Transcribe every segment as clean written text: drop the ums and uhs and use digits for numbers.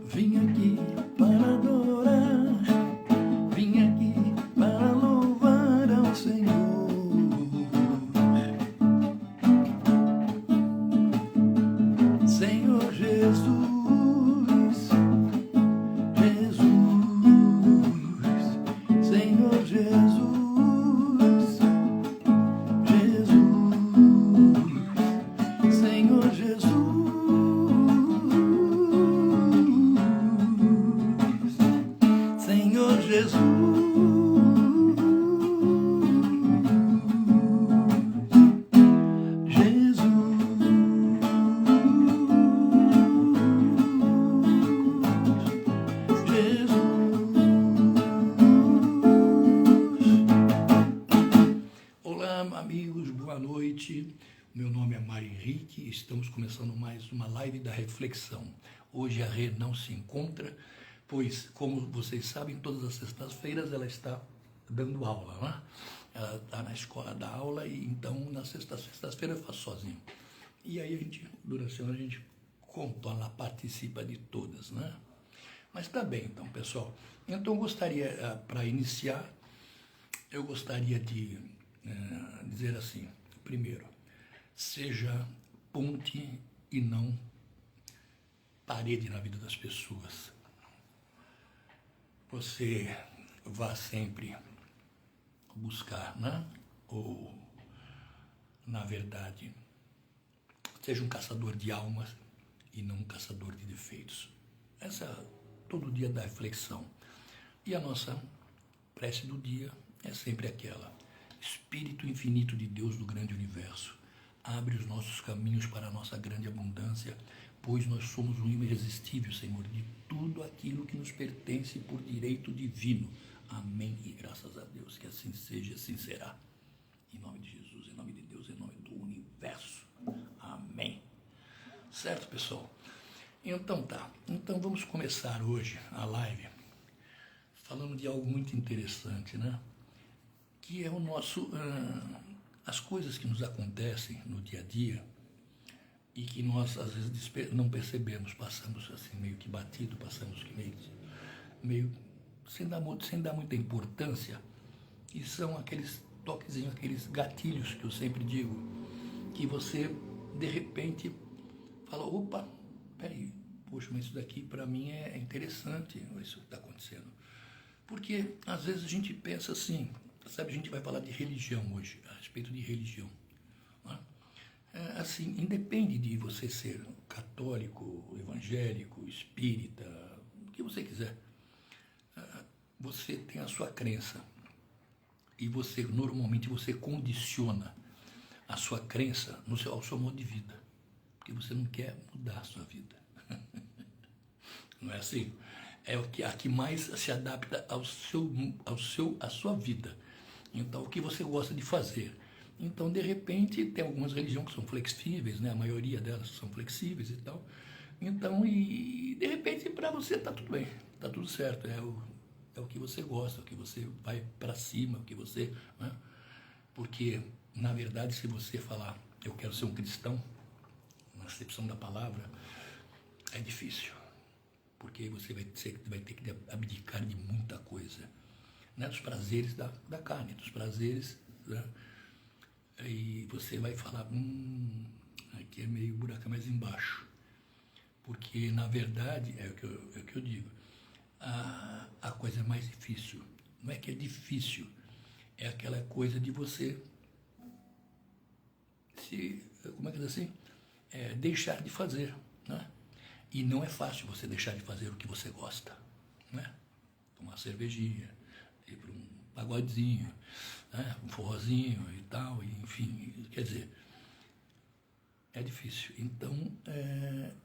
Vim aqui para adorar, vim aqui para louvar ao Senhor. Senhor Jesus, Jesus, Senhor Jesus, Jesus, Senhor Jesus, Senhor Jesus, Olá, amigos, boa noite. Meu nome é Mário Henrique, estamos começando mais uma live da reflexão. Hoje a Rê não se encontra, pois, como vocês sabem, todas as sextas-feiras ela está dando aula, né? Ela está na escola da aula e então nas sextas-feiras eu faço sozinho. E aí a gente, durante a semana, a gente contorna, participa de todas, né? Mas tá bem, então, pessoal. Então, eu gostaria, para iniciar, eu gostaria de dizer assim: primeiro, seja ponte e não parede na vida das pessoas. Você vá sempre buscar, né? Ou, na verdade, seja um caçador de almas e não um caçador de defeitos. Essa é todo dia da reflexão. E a nossa prece do dia é sempre aquela: Espírito infinito de Deus do grande universo, abre os nossos caminhos para a nossa grande abundância, pois nós somos um irresistível, Senhor, de tudo aquilo que nos pertence por direito divino. Amém e graças a Deus, que assim seja, assim será. Em nome de Jesus, em nome de Deus, em nome do universo. Amém. Certo, pessoal? Então tá. Então vamos começar hoje a live falando de algo muito interessante, né? Que é o nosso, as coisas que nos acontecem no dia a dia e que nós às vezes não percebemos, passamos assim meio que batido, passamos meio sem dar muita importância, e são aqueles toquezinhos, aqueles gatilhos que eu sempre digo, que você de repente fala: opa, peraí, poxa, mas isso daqui para mim é interessante, isso que está acontecendo. Porque às vezes a gente pensa assim, sabe, a gente vai falar de religião hoje, a respeito de religião, né? Assim, independe de você ser católico, evangélico, espírita, o que você quiser, você tem a sua crença e você, normalmente, você condiciona a sua crença ao seu modo de vida, porque você não quer mudar a sua vida. Não é assim? É a que mais se adapta à sua vida. Então, o que você gosta de fazer. Então, de repente, tem algumas religiões que são flexíveis, né? A maioria delas são flexíveis e tal. Então, e de repente, para você está tudo bem, está tudo certo. É o que você gosta, o que você vai para cima, o que você... Né? Porque, na verdade, se você falar: eu quero ser um cristão, na acepção da palavra, é difícil. Porque você vai ter que abdicar de muita coisa, né? Dos prazeres da carne, dos prazeres, né? E você vai falar: aqui é meio buraco mais embaixo. Porque, na verdade, é o que eu digo, a coisa mais difícil, não é que é difícil, é aquela coisa de você como é que é assim? Deixar de fazer, né? E não é fácil você deixar de fazer o que você gosta, né? Tomar cervejinha, ir para um pagodezinho, né? Um forrozinho e tal, enfim, quer dizer, é difícil. Então,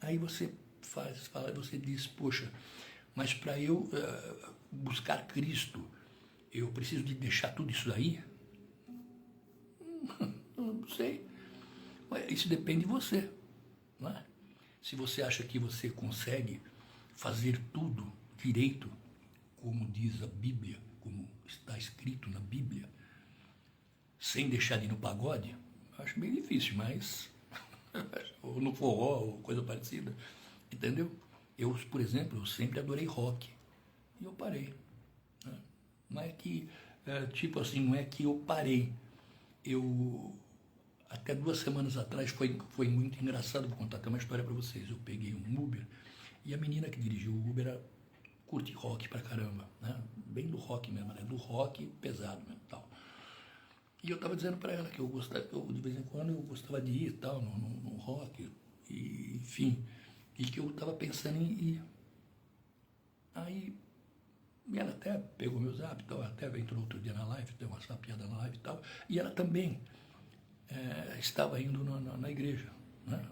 aí você você diz: poxa, mas para eu buscar Cristo, eu preciso de deixar tudo isso aí? Não sei. Isso depende de você, não é? Se você acha que você consegue fazer tudo direito, como diz a Bíblia, como está escrito na Bíblia, sem deixar de ir no pagode, eu acho bem difícil, mas ou no forró, ou coisa parecida, entendeu? Eu, por exemplo, eu sempre adorei rock, e eu parei, né? Não é que, tipo assim, não é que eu parei, eu, até 2 semanas atrás, foi muito engraçado, vou contar até uma história para vocês, eu peguei um Uber, e a menina que dirigiu o Uber curte rock pra caramba, né? Bem do rock mesmo, né? Do rock pesado mesmo, tal. E eu tava dizendo para ela que eu gostava, eu, de vez em quando eu gostava de ir tal, no rock, e, enfim, e que eu tava pensando em ir. Aí ela até pegou meu zap e tal, até entrou outro dia na live, deu uma sapiada na live e tal, e ela também estava indo na igreja, né?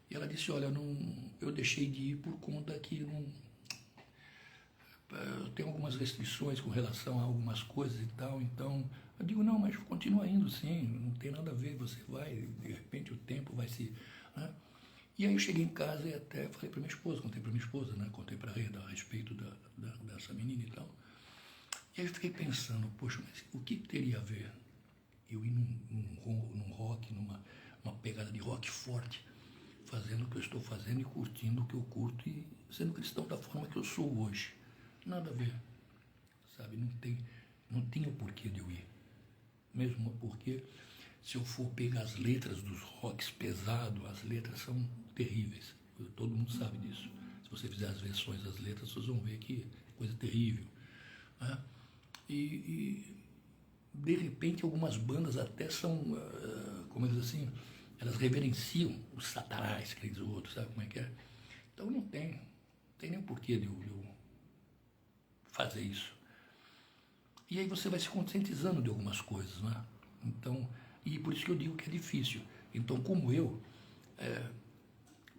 E ela disse, olha, não, eu deixei de ir por conta que não, eu tenho algumas restrições com relação a algumas coisas e tal, então eu digo, não, mas continua indo sim, não tem nada a ver, você vai, de repente o tempo vai se... Né? E aí eu cheguei em casa e até falei para minha esposa, contei para minha esposa, né? Contei para a Reda a respeito dessa menina e tal. E aí eu fiquei pensando, poxa, mas o que teria a ver eu ir num rock, numa pegada de rock forte, fazendo o que eu estou fazendo e curtindo o que eu curto e sendo cristão da forma que eu sou hoje? Nada a ver, sabe? Não tinha o porquê de eu ir. Mesmo porque, se eu for pegar as letras dos rocks pesados, as letras são terríveis. Todo mundo sabe disso. Se você fizer as versões das letras, vocês vão ver que é coisa terrível. Né? E, de repente, algumas bandas até são, como é que diz assim, elas reverenciam os satanás, que diz o outro, sabe como é que é? Então não tem nenhum porquê de eu fazer isso. E aí você vai se conscientizando de algumas coisas, né? Então, e por isso que eu digo que é difícil. Então, como eu,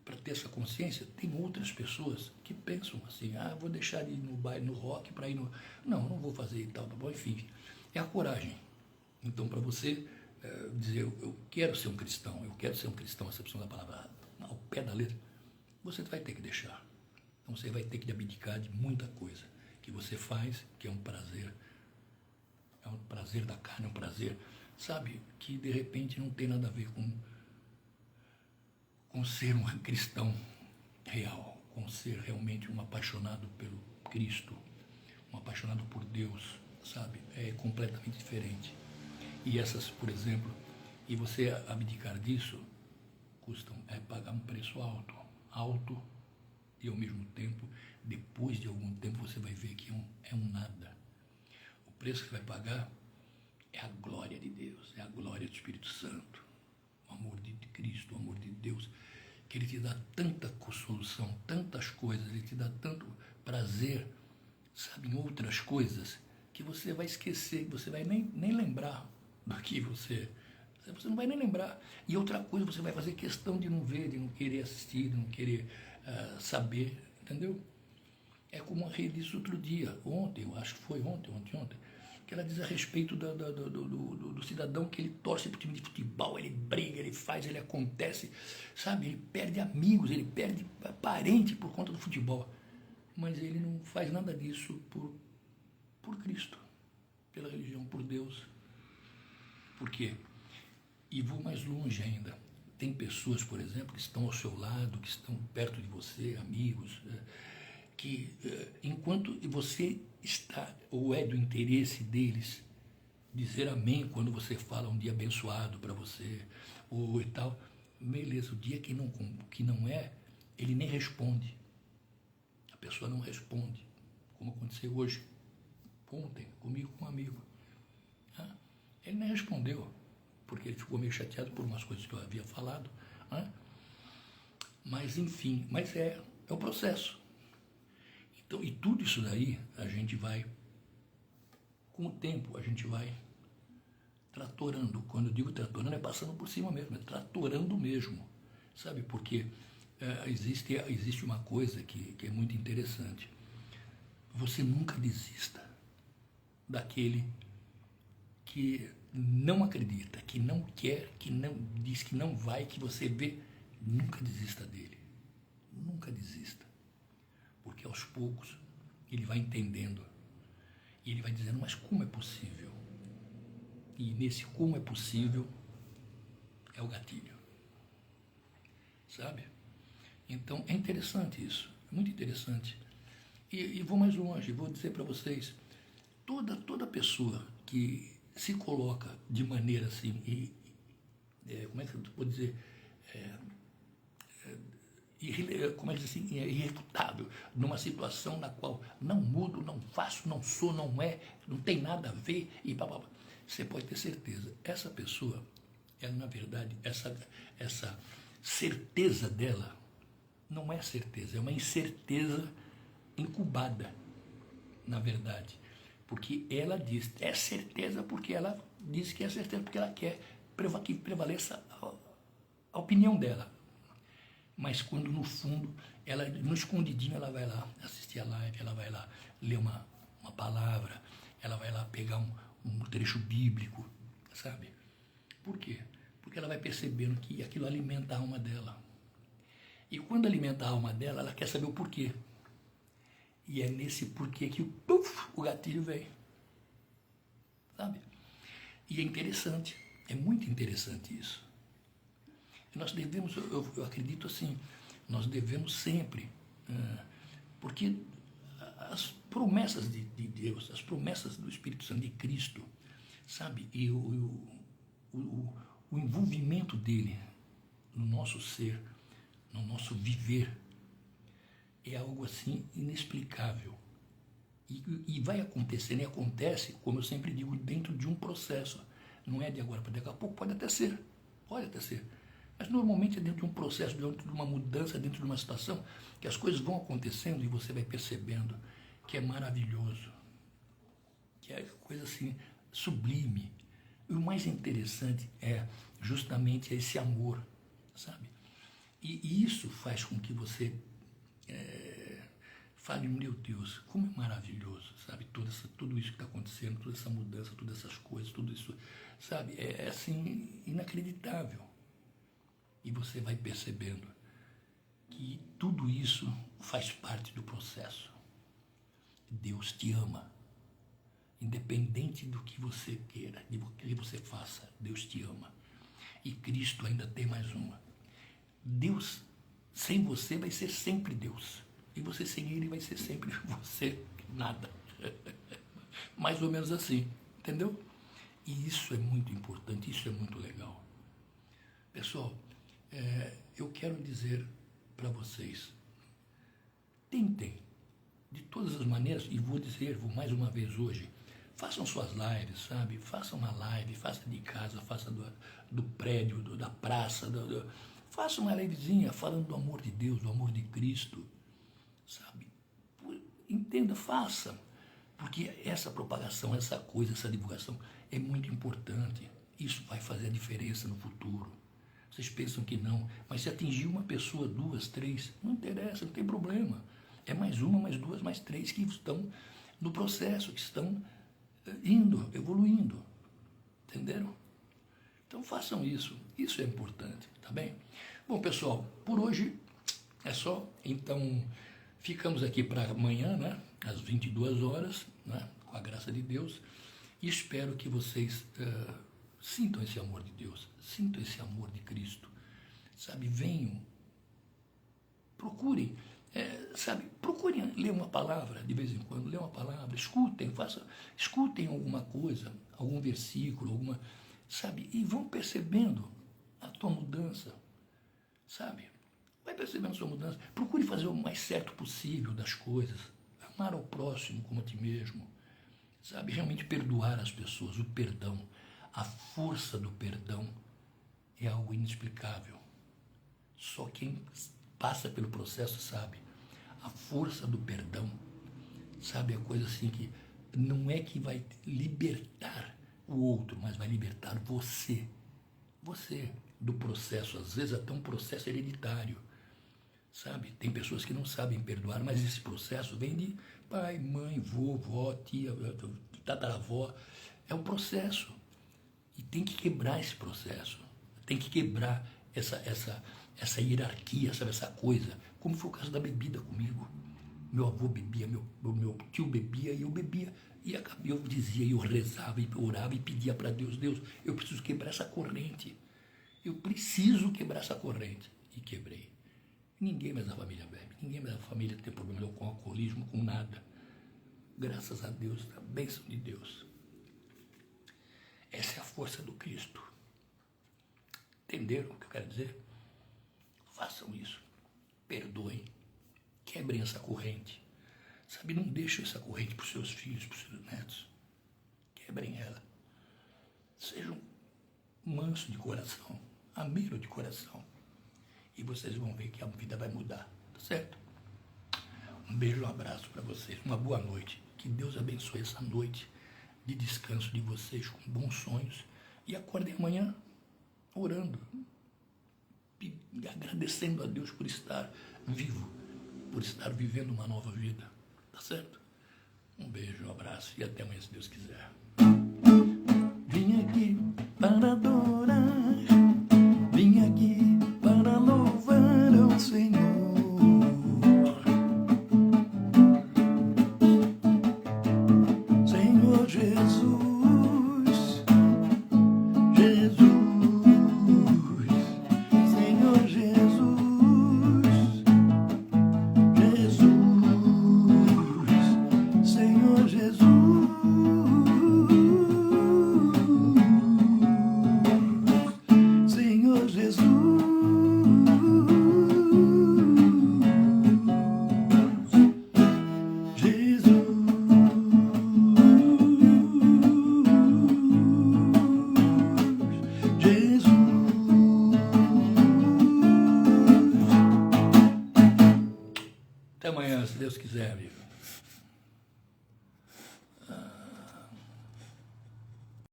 para ter essa consciência, tem outras pessoas que pensam assim, vou deixar de ir no baile, no rock, para ir no... Não vou fazer e tal, tá bom? Enfim, é a coragem. Então, para você dizer, eu quero ser um cristão, essa opção da palavra, ao pé da letra, você vai ter que deixar. Então, você vai ter que abdicar de muita coisa que você faz, que é um prazer da carne, é um prazer, sabe, que de repente não tem nada a ver com ser um cristão real, com ser realmente um apaixonado pelo Cristo, um apaixonado por Deus, sabe, é completamente diferente. E essas, por exemplo, e você abdicar disso, custam, pagar um preço alto, e ao mesmo tempo, depois de algum tempo, você vai ver que é um nada. O preço que vai pagar é a glória de Deus, é a glória do Espírito Santo, o amor de Cristo, o amor de Deus, que Ele te dá tanta solução, tantas coisas, Ele te dá tanto prazer, sabe, em outras coisas, que você vai esquecer, você vai nem lembrar do que você não vai nem lembrar. E outra coisa, você vai fazer questão de não ver, de não querer assistir, de não querer saber, entendeu? É como a Rê disse outro dia, ontem, eu acho que foi ontem, que ela diz a respeito do cidadão que ele torce para o time de futebol, ele briga, ele faz, ele acontece, sabe? Ele perde amigos, ele perde parente por conta do futebol. Mas ele não faz nada disso por Cristo, pela religião, por Deus. Por quê? E vou mais longe ainda. Tem pessoas, por exemplo, que estão ao seu lado, que estão perto de você, amigos, que enquanto você está, ou é do interesse deles, dizer amém quando você fala um dia abençoado para você, ou e tal, beleza, o dia que não é, ele nem responde. A pessoa não responde, como aconteceu hoje, ontem, comigo com um amigo. Ele nem respondeu, porque ele ficou meio chateado por umas coisas que eu havia falado. Mas, enfim, é o processo. Então, e tudo isso daí, a gente vai, com o tempo, a gente vai tratorando. Quando eu digo tratorando, é passando por cima mesmo, é tratorando mesmo. Sabe, porque existe uma coisa que é muito interessante. Você nunca desista daquele que não acredita, que não quer, que não diz que não vai, que você vê, nunca desista dele. Nunca desista. Porque aos poucos ele vai entendendo e ele vai dizendo, mas como é possível? E nesse como é possível é o gatilho. sabe? Então, é interessante isso, muito interessante. E vou mais longe, vou dizer para vocês, toda pessoa que se coloca de maneira assim, como é que eu vou dizer, como é que diz assim, é irrefutável, numa situação na qual não mudo, não faço, não sou, não tem nada a ver, e blá, blá, blá. Você pode ter certeza, essa pessoa, ela na verdade, essa certeza dela, não é certeza, é uma incerteza incubada, na verdade. Porque ela diz, é certeza porque ela diz que é certeza, porque ela quer que prevaleça a opinião dela. Mas quando no fundo, ela no escondidinho, ela vai lá assistir a live, ela vai lá ler uma palavra, ela vai lá pegar um trecho bíblico, sabe? Por quê? Porque ela vai percebendo que aquilo alimenta a alma dela. E quando alimenta a alma dela, ela quer saber o porquê. E é nesse porquê que o gatilho vem. Sabe? E é interessante, é muito interessante isso. E nós devemos, eu acredito assim, nós devemos sempre, porque as promessas de Deus, as promessas do Espírito Santo de Cristo, sabe? E o envolvimento dele no nosso ser, no nosso viver, é algo assim inexplicável. E vai acontecendo, e acontece, como eu sempre digo, dentro de um processo. Não é de agora para daqui a pouco, pode até ser. Mas normalmente é dentro de um processo, dentro de uma mudança, dentro de uma situação, que as coisas vão acontecendo e você vai percebendo que é maravilhoso, que é coisa assim, sublime. E o mais interessante é justamente esse amor, sabe? E isso faz com que você fale, meu Deus, como é maravilhoso, sabe? Tudo isso que está acontecendo, toda essa mudança, todas essas coisas, tudo isso, sabe? É assim, inacreditável. E você vai percebendo que tudo isso faz parte do processo. Deus te ama. Independente do que você queira, do que você faça, Deus te ama. E Cristo ainda tem mais uma. Deus, sem você, vai ser sempre Deus. E você sem Ele vai ser sempre você, nada. Mais ou menos assim, entendeu? E isso é muito importante, isso é muito legal. Pessoal, eu quero dizer para vocês, tentem, de todas as maneiras, e vou mais uma vez hoje, façam suas lives, sabe? Façam uma live, faça de casa, faça do prédio, da praça, faça uma livezinha falando do amor de Deus, do amor de Cristo, sabe? Entenda, faça, porque essa propagação, essa coisa, essa divulgação é muito importante. Isso vai fazer a diferença no futuro. Vocês pensam que não, mas se atingir uma pessoa, 2, 3, não interessa, não tem problema. É mais uma, mais 2, mais 3 que estão no processo, que estão indo, evoluindo. Entenderam? Então façam isso é importante, tá bem? Bom, pessoal, por hoje é só. Então, ficamos aqui para amanhã, né? Às 22 horas, né? Com a graça de Deus. E espero que vocês sintam esse amor de Deus, sintam esse amor de Cristo, sabe? Venham, procurem, procurem ler uma palavra de vez em quando, ler uma palavra, escutem alguma coisa, algum versículo, sabe? E vão percebendo a tua mudança, sabe? Vai percebendo a sua mudança. Procure fazer o mais certo possível das coisas, amar ao próximo como a ti mesmo, sabe? Realmente perdoar as pessoas, o perdão. A força do perdão é algo inexplicável. Só quem passa pelo processo sabe. A força do perdão, sabe, é coisa assim que não é que vai libertar o outro, mas vai libertar você. Você, do processo. Às vezes até um processo hereditário, sabe? Tem pessoas que não sabem perdoar, mas esse processo vem de pai, mãe, vovó, tia, tataravó. É um processo. E tem que quebrar esse processo, tem que quebrar essa hierarquia, sabe, essa coisa, como foi o caso da bebida comigo. Meu avô bebia, meu tio bebia e eu bebia. E eu dizia, eu rezava, e orava e pedia para Deus, eu preciso quebrar essa corrente. Eu preciso quebrar essa corrente. e quebrei. Ninguém mais da família bebe, ninguém mais da família tem problema com alcoolismo, com nada. Graças a Deus, a bênção de Deus. Essa é a força do Cristo. Entenderam o que eu quero dizer? Façam isso. Perdoem. Quebrem essa corrente. Sabe, não deixem essa corrente para os seus filhos, para os seus netos. Quebrem ela. Sejam mansos de coração, ameiros de coração. E vocês vão ver que a vida vai mudar. Tá certo? Um beijo, um abraço para vocês. Uma boa noite. Que Deus abençoe essa noite de descanso de vocês com bons sonhos. E acordem amanhã orando, agradecendo a Deus por estar vivo, por estar vivendo uma nova vida. Tá certo? Um beijo, um abraço e até amanhã, se Deus quiser. Vim aqui para adorar, vim aqui para louvar ao Senhor. Senhor Jesus, Jesus, Senhor Jesus, Jesus, Senhor Jesus, Senhor Jesus, até amanhã, se Deus quiser, amigo.